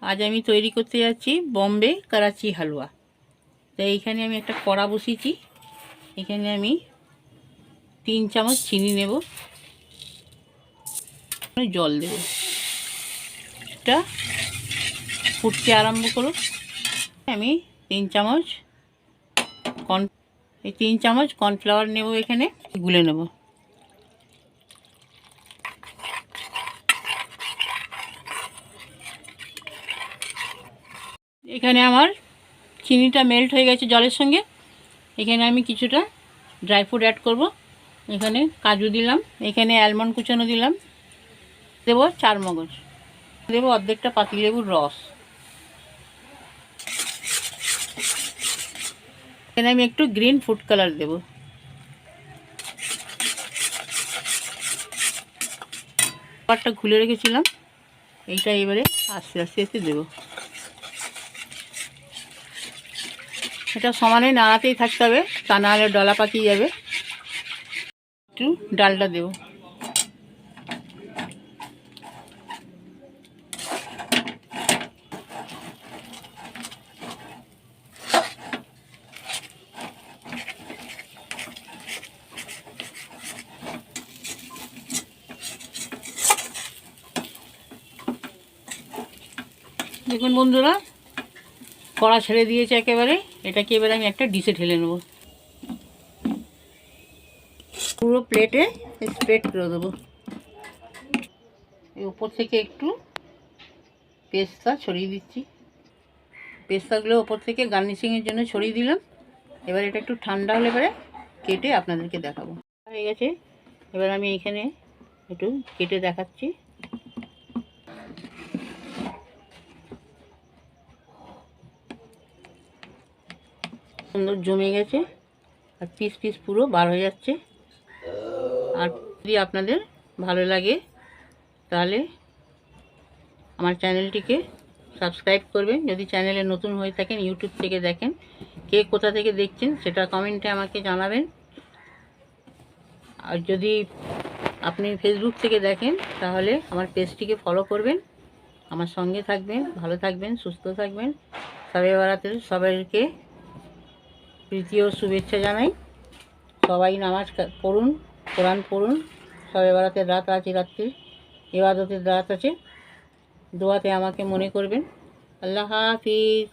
আজ আমি তৈরি করতে যাচ্ছি বম্বে করাচি হালুয়া। তাই এইখানে আমি একটা কড়া বসিয়েছি। এখানে আমি 3 চামচ চিনি নেব, জল দেব। এটা ফুটতে আরম্ভ করো। আমি 3 চামচ কর্নফ্লাওয়ার নেব, এখানে গুলে নেব। এখানে আমার চিনিটা মেল্ট হয়ে গেছে জলের সঙ্গে। এখানে আমি কিছুটা ড্রাই ফ্রুট অ্যাড করব। এখানে কাজু দিলাম, এখানে অ্যালমন্ড কুচানো দিলাম, দেব 4 মগজ, দেব অর্ধেকটা পাতিলেবুর রস। এখানে আমি একটু গ্রিন ফুড কালার দেব। খাবারটা খুলে রেখেছিলাম, এইটা এবারে আস্তে আস্তে দেবো। এটা সমানে নাড়াতেই থাকতে হবে, তা নাহলে ডলা পাকিয়ে যাবে। একটু ডালটা দেব। দেখুন বন্ধুরা, কড়া ছেড়ে দিয়েছে একেবারে। এটাকে এবারে আমি একটা ডিশে ঢেলে নেব। পুরো প্লেটে স্প্রেড করে দেবো। এই উপর থেকে একটু পেস্তা ছড়িয়ে দিচ্ছি। পেস্তাগুলো ওপর থেকে গার্নিশিংয়ের জন্য ছড়িয়ে দিলাম। এবার এটা একটু ঠান্ডা হলে পরে কেটে আপনাদেরকে দেখাবো। হয়ে গেছে, এবার আমি এখানে একটু কেটে দেখাচ্ছি। সুন্দর জমে গেছে আর পিস পিস পুরো বার হয়ে যাচ্ছে। আর যদি আপনাদের ভালো লাগে তাহলে আমার চ্যানেলটিকে সাবস্ক্রাইব করবেন। যদি চ্যানেলে নতুন হয়ে থাকেন, ইউটিউব থেকে দেখেন, কে কোথা থেকে দেখছেন সেটা কমেন্টে আমাকে জানাবেন। আর যদি আপনি ফেসবুক থেকে দেখেন তাহলে আমার পেজটিকে ফলো করবেন, আমার সঙ্গে থাকবেন। ভালো থাকবেন, সুস্থ থাকবেন। শবে বরাতের সবাইকে প্রীতি ও শুভেচ্ছা জানাই। সবাই নামাজ পড়ুন, কোরআন পড়ুন। শবে বরাতের রাত আছে, রাত্রি ইবাদতের রাত আছে। দোয়াতে আমাকে মনে করবেন। আল্লাহ হাফিজ।